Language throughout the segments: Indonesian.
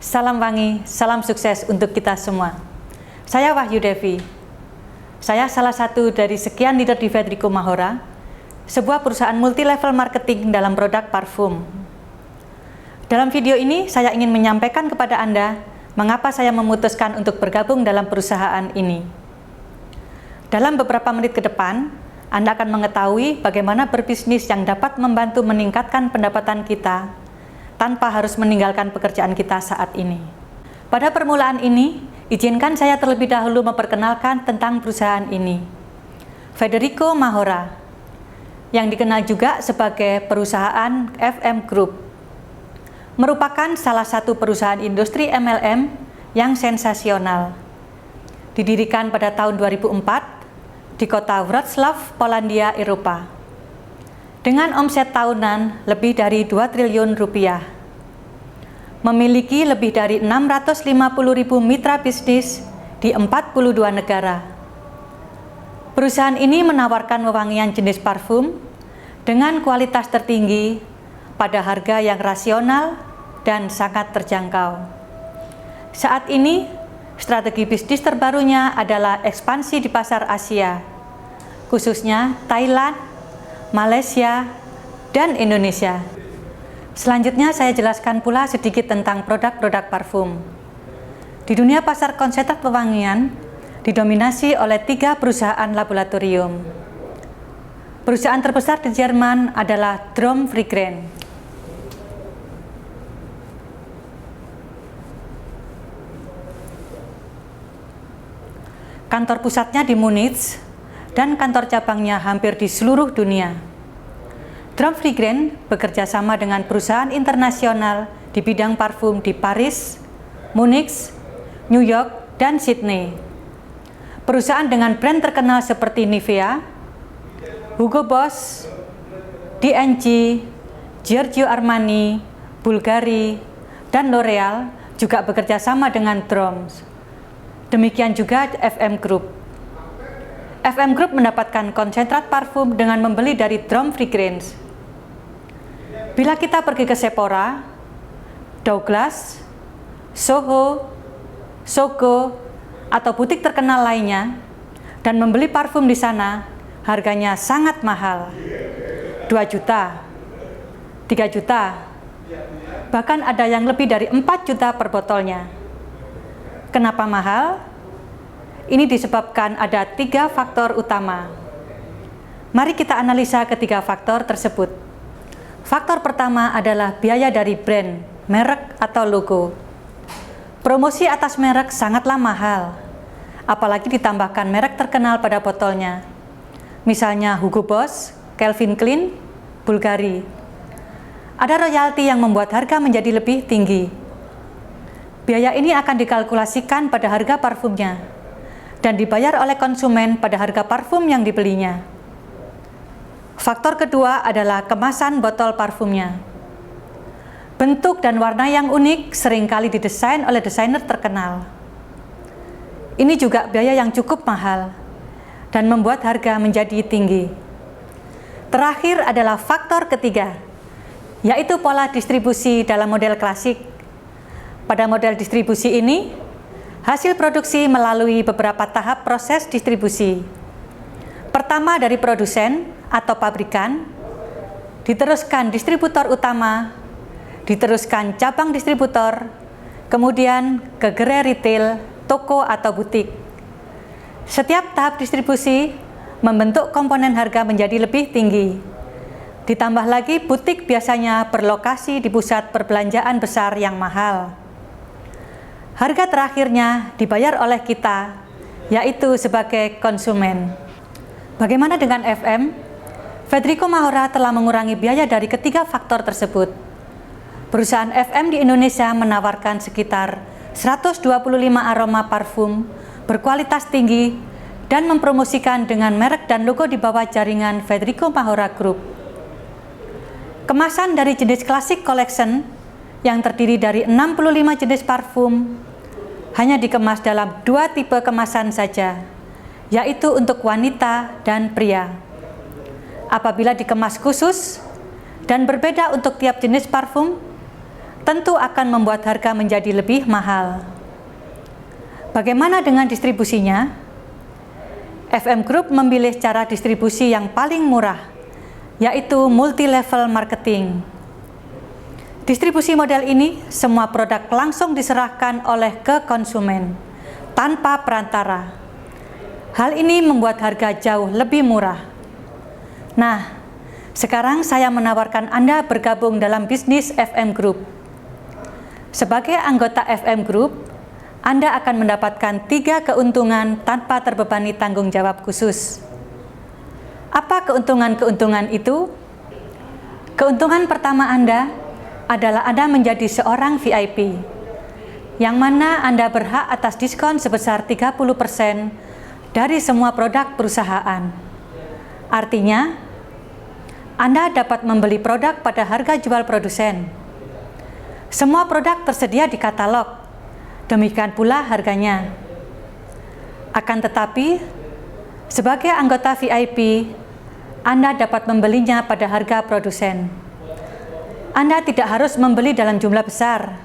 Salam wangi, salam sukses untuk kita semua. Saya Wahyu Devi. Saya salah satu dari sekian leader di Fedrico Mahora, sebuah perusahaan multi-level marketing dalam produk parfum. Dalam video ini, saya ingin menyampaikan kepada Anda mengapa saya memutuskan untuk bergabung dalam perusahaan ini. Dalam beberapa menit ke depan, Anda akan mengetahui bagaimana berbisnis yang dapat membantu meningkatkan pendapatan kita tanpa harus meninggalkan pekerjaan kita saat ini. Pada permulaan ini, izinkan saya terlebih dahulu memperkenalkan tentang perusahaan ini. Fedrico Mahora, yang dikenal juga sebagai perusahaan FM Group, merupakan salah satu perusahaan industri MLM yang sensasional. Didirikan pada tahun 2004 di kota Wrocław, Polandia, Eropa. Dengan omset tahunan lebih dari 2 triliun rupiah. Memiliki lebih dari 650.000 mitra bisnis di 42 negara. Perusahaan ini menawarkan wewangian jenis parfum dengan kualitas tertinggi pada harga yang rasional dan sangat terjangkau. Saat ini, strategi bisnis terbarunya adalah ekspansi di pasar Asia, khususnya Thailand, Malaysia, dan Indonesia. Selanjutnya saya jelaskan pula sedikit tentang produk-produk parfum. Di dunia pasar konsentrat pewangian didominasi oleh 3 perusahaan laboratorium. Perusahaan terbesar di Jerman adalah Drom Fragrance. Kantor pusatnya di Munich dan kantor cabangnya hampir di seluruh dunia. Drom Fragrance bekerja sama dengan perusahaan internasional di bidang parfum di Paris, Munich, New York, dan Sydney. Perusahaan dengan brand terkenal seperti Nivea, Hugo Boss, D&G, Giorgio Armani, Bulgari, dan L'Oreal juga bekerja sama dengan Drom. Demikian juga FM Group. FM Group mendapatkan konsentrat parfum dengan membeli dari Drom Fragrance. Bila kita pergi ke Sephora, Douglas, Soho, Sogo, atau butik terkenal lainnya, dan membeli parfum di sana, harganya sangat mahal. 2 juta, 3 juta, bahkan ada yang lebih dari 4 juta per botolnya. Kenapa mahal? Ini disebabkan ada 3 faktor utama. Mari kita analisa ketiga faktor tersebut. Faktor pertama adalah biaya dari brand, merek, atau logo. Promosi atas merek sangatlah mahal, apalagi ditambahkan merek terkenal pada botolnya. Misalnya Hugo Boss, Calvin Klein, Bulgari. Ada royalti yang membuat harga menjadi lebih tinggi. Biaya ini akan dikalkulasikan pada harga parfumnya dan dibayar oleh konsumen pada harga parfum yang dibelinya. Faktor kedua adalah kemasan botol parfumnya. Bentuk dan warna yang unik seringkali didesain oleh desainer terkenal. Ini juga biaya yang cukup mahal dan membuat harga menjadi tinggi. Terakhir adalah faktor ketiga, yaitu pola distribusi dalam model klasik. Pada model distribusi ini, hasil produksi melalui beberapa tahap proses distribusi. Pertama dari produsen atau pabrikan, diteruskan distributor utama, diteruskan cabang distributor, kemudian ke gerai retail, toko atau butik. Setiap tahap distribusi membentuk komponen harga menjadi lebih tinggi. Ditambah lagi butik biasanya berlokasi di pusat perbelanjaan besar yang mahal. Harga terakhirnya dibayar oleh kita, yaitu sebagai konsumen. Bagaimana dengan FM? Fedrico Mahora telah mengurangi biaya dari ketiga faktor tersebut. Perusahaan FM di Indonesia menawarkan sekitar 125 aroma parfum berkualitas tinggi dan mempromosikan dengan merek dan logo di bawah jaringan Fedrico Mahora Group. Kemasan dari jenis Classic Collection yang terdiri dari 65 jenis parfum hanya dikemas dalam 2 tipe kemasan saja, yaitu untuk wanita dan pria. Apabila dikemas khusus dan berbeda untuk tiap jenis parfum, tentu akan membuat harga menjadi lebih mahal. Bagaimana dengan distribusinya? FM Group memilih cara distribusi yang paling murah, yaitu multi-level marketing. Distribusi model ini, semua produk langsung diserahkan oleh ke konsumen, tanpa perantara. Hal ini membuat harga jauh lebih murah. Nah, sekarang saya menawarkan Anda bergabung dalam bisnis FM Group. Sebagai anggota FM Group, Anda akan mendapatkan 3 keuntungan tanpa terbebani tanggung jawab khusus. Apa keuntungan-keuntungan itu? Keuntungan pertama Anda adalah Anda menjadi seorang VIP, yang mana Anda berhak atas diskon sebesar 30% dari semua produk perusahaan. Artinya, Anda dapat membeli produk pada harga jual produsen. Semua produk tersedia di katalog. Demikian pula harganya. Akan tetapi, sebagai anggota VIP, Anda dapat membelinya pada harga produsen. Anda tidak harus membeli dalam jumlah besar,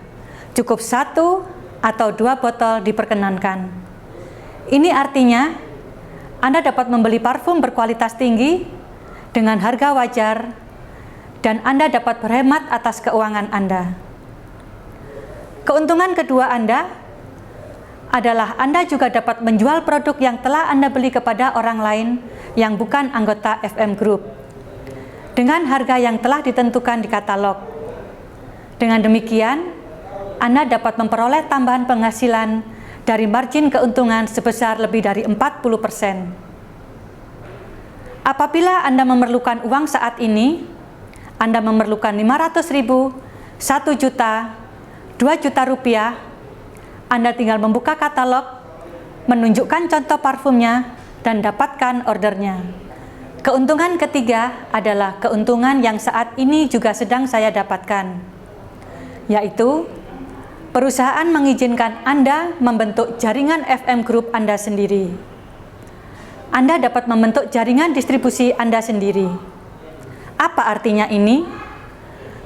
cukup 1 atau 2 botol diperkenankan. Ini artinya, Anda dapat membeli parfum berkualitas tinggi dengan harga wajar, dan Anda dapat berhemat atas keuangan Anda. Keuntungan kedua Anda adalah Anda juga dapat menjual produk yang telah Anda beli kepada orang lain yang bukan anggota FM Group dengan harga yang telah ditentukan di katalog. Dengan demikian, Anda dapat memperoleh tambahan penghasilan dari margin keuntungan sebesar lebih dari 40%. Apabila Anda memerlukan uang saat ini, Anda memerlukan 500.000, 1 juta, 2 juta rupiah, Anda tinggal membuka katalog, menunjukkan contoh parfumnya, dan dapatkan ordernya. Keuntungan ketiga adalah keuntungan yang saat ini juga sedang saya dapatkan, yaitu perusahaan mengizinkan Anda membentuk jaringan FM Group Anda sendiri. Anda dapat membentuk jaringan distribusi Anda sendiri. Apa artinya ini?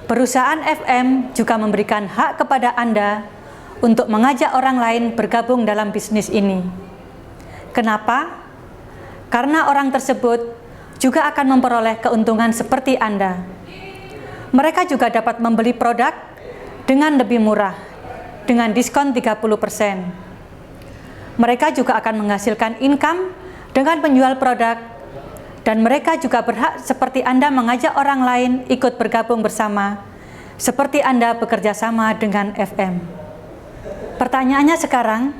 Perusahaan FM juga memberikan hak kepada Anda untuk mengajak orang lain bergabung dalam bisnis ini. Kenapa? Karena orang tersebut juga akan memperoleh keuntungan seperti Anda. Mereka juga dapat membeli produk dengan lebih murah, dengan diskon 30%. Mereka juga akan menghasilkan income dengan penjual produk, dan mereka juga berhak seperti Anda mengajak orang lain ikut bergabung bersama, seperti Anda bekerja sama dengan FM. Pertanyaannya sekarang,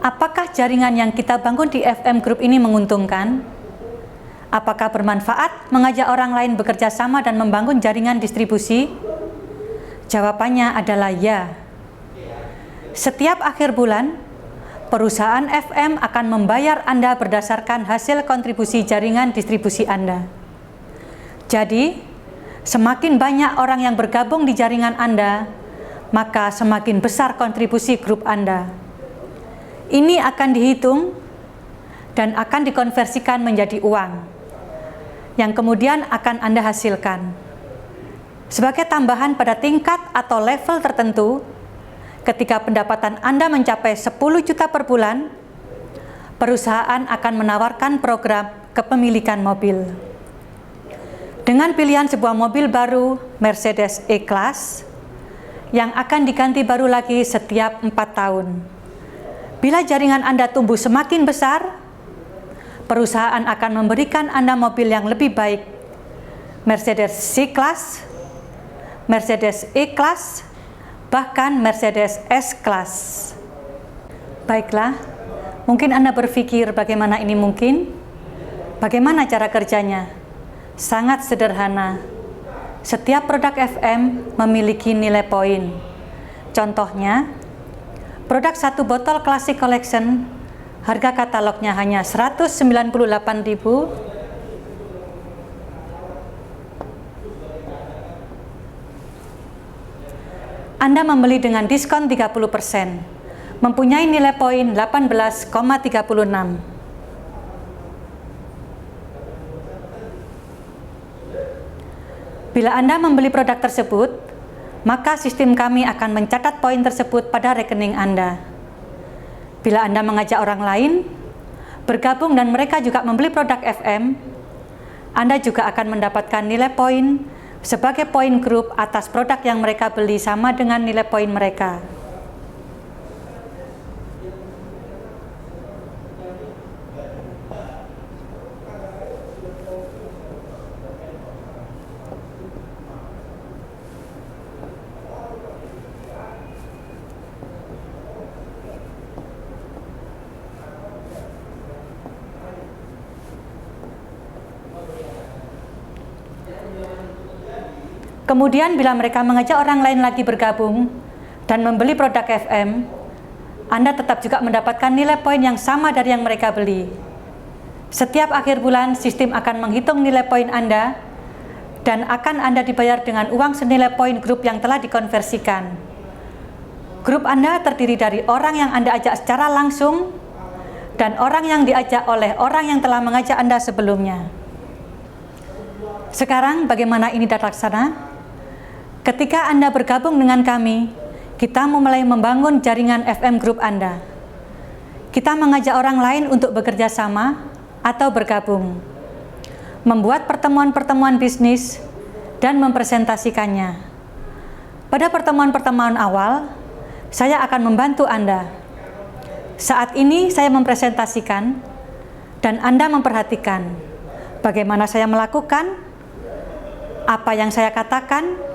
apakah jaringan yang kita bangun di FM Group ini menguntungkan? Apakah bermanfaat mengajak orang lain bekerja sama dan membangun jaringan distribusi? Jawabannya adalah ya. Setiap akhir bulan, perusahaan FM akan membayar Anda berdasarkan hasil kontribusi jaringan distribusi Anda. Jadi, semakin banyak orang yang bergabung di jaringan Anda, maka semakin besar kontribusi grup Anda. Ini akan dihitung dan akan dikonversikan menjadi uang, yang kemudian akan Anda hasilkan. Sebagai tambahan pada tingkat atau level tertentu, ketika pendapatan Anda mencapai 10 juta per bulan, perusahaan akan menawarkan program kepemilikan mobil. Dengan pilihan sebuah mobil baru Mercedes E-Class yang akan diganti baru lagi setiap 4 tahun. Bila jaringan Anda tumbuh semakin besar, perusahaan akan memberikan Anda mobil yang lebih baik, Mercedes C-Class, Mercedes E-Class, bahkan Mercedes S-Class. Baiklah, mungkin Anda berpikir bagaimana ini mungkin? Bagaimana cara kerjanya? Sangat sederhana. Setiap produk FM memiliki nilai poin. Contohnya, produk 1 botol Classic Collection, harga katalognya hanya 198.000. Anda membeli dengan diskon 30%, mempunyai nilai poin 18,36. Bila Anda membeli produk tersebut, maka sistem kami akan mencatat poin tersebut pada rekening Anda. Bila Anda mengajak orang lain bergabung dan mereka juga membeli produk FM, Anda juga akan mendapatkan nilai poin sebagai poin grup atas produk yang mereka beli sama dengan nilai poin mereka. Kemudian bila mereka mengajak orang lain lagi bergabung dan membeli produk FM, Anda tetap juga mendapatkan nilai poin yang sama dari yang mereka beli. Setiap akhir bulan, sistem akan menghitung nilai poin Anda dan akan Anda dibayar dengan uang senilai poin grup yang telah dikonversikan. Grup Anda terdiri dari orang yang Anda ajak secara langsung dan orang yang diajak oleh orang yang telah mengajak Anda sebelumnya. Sekarang bagaimana ini terlaksana? Ketika Anda bergabung dengan kami, kita mulai membangun jaringan FM Group Anda. Kita mengajak orang lain untuk bekerja sama atau bergabung, membuat pertemuan-pertemuan bisnis, dan mempresentasikannya. Pada pertemuan-pertemuan awal, saya akan membantu Anda. Saat ini saya mempresentasikan, dan Anda memperhatikan bagaimana saya melakukan, apa yang saya katakan,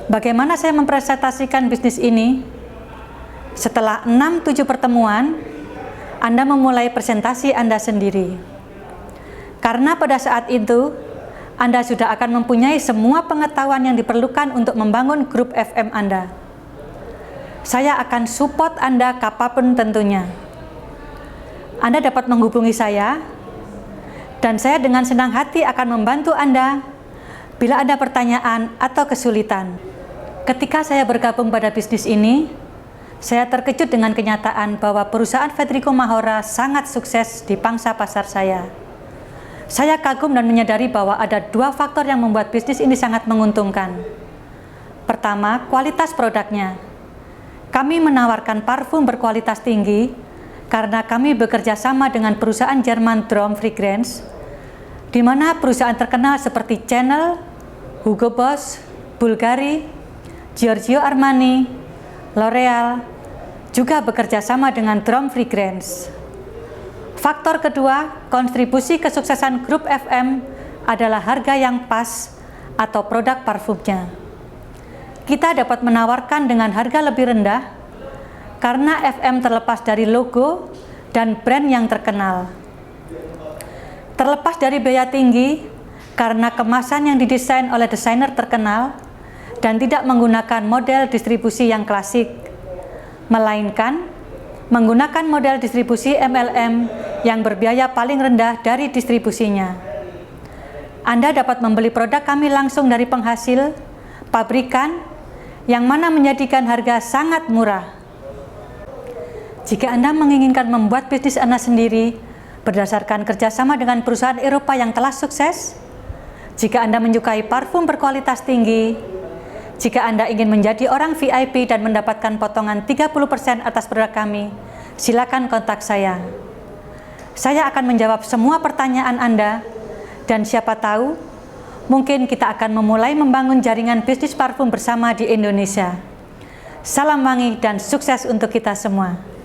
bagaimana saya mempresentasikan bisnis ini. Setelah 6-7 pertemuan, Anda memulai presentasi Anda sendiri. Karena pada saat itu, Anda sudah akan mempunyai semua pengetahuan yang diperlukan untuk membangun grup FM Anda. Saya akan support Anda kapanpun tentunya. Anda dapat menghubungi saya, dan saya dengan senang hati akan membantu Anda bila ada pertanyaan atau kesulitan. Ketika saya bergabung pada bisnis ini, saya terkejut dengan kenyataan bahwa perusahaan Federico Mahora sangat sukses di pangsa pasar saya. Saya kagum dan menyadari bahwa ada 2 faktor yang membuat bisnis ini sangat menguntungkan. Pertama, kualitas produknya. Kami menawarkan parfum berkualitas tinggi karena kami bekerja sama dengan perusahaan Jerman Drum Fragrance, di mana perusahaan terkenal seperti Chanel, Hugo Boss, Bulgari, Giorgio Armani, L'Oreal juga bekerja sama dengan Drum Fragrance. Faktor kedua, kontribusi kesuksesan grup FM adalah harga yang pas atau produk parfumnya. Kita dapat menawarkan dengan harga lebih rendah karena FM terlepas dari logo dan brand yang terkenal. Terlepas dari biaya tinggi karena kemasan yang didesain oleh desainer terkenal dan tidak menggunakan model distribusi yang klasik, melainkan menggunakan model distribusi MLM yang berbiaya paling rendah dari distribusinya. Anda dapat membeli produk kami langsung dari penghasil, pabrikan, yang mana menjadikan harga sangat murah. Jika Anda menginginkan membuat bisnis Anda sendiri berdasarkan kerjasama dengan perusahaan Eropa yang telah sukses, jika Anda menyukai parfum berkualitas tinggi, jika Anda ingin menjadi orang VIP dan mendapatkan potongan 30% atas produk kami, silakan kontak saya. Saya akan menjawab semua pertanyaan Anda, dan siapa tahu, mungkin kita akan memulai membangun jaringan bisnis parfum bersama di Indonesia. Salam wangi dan sukses untuk kita semua.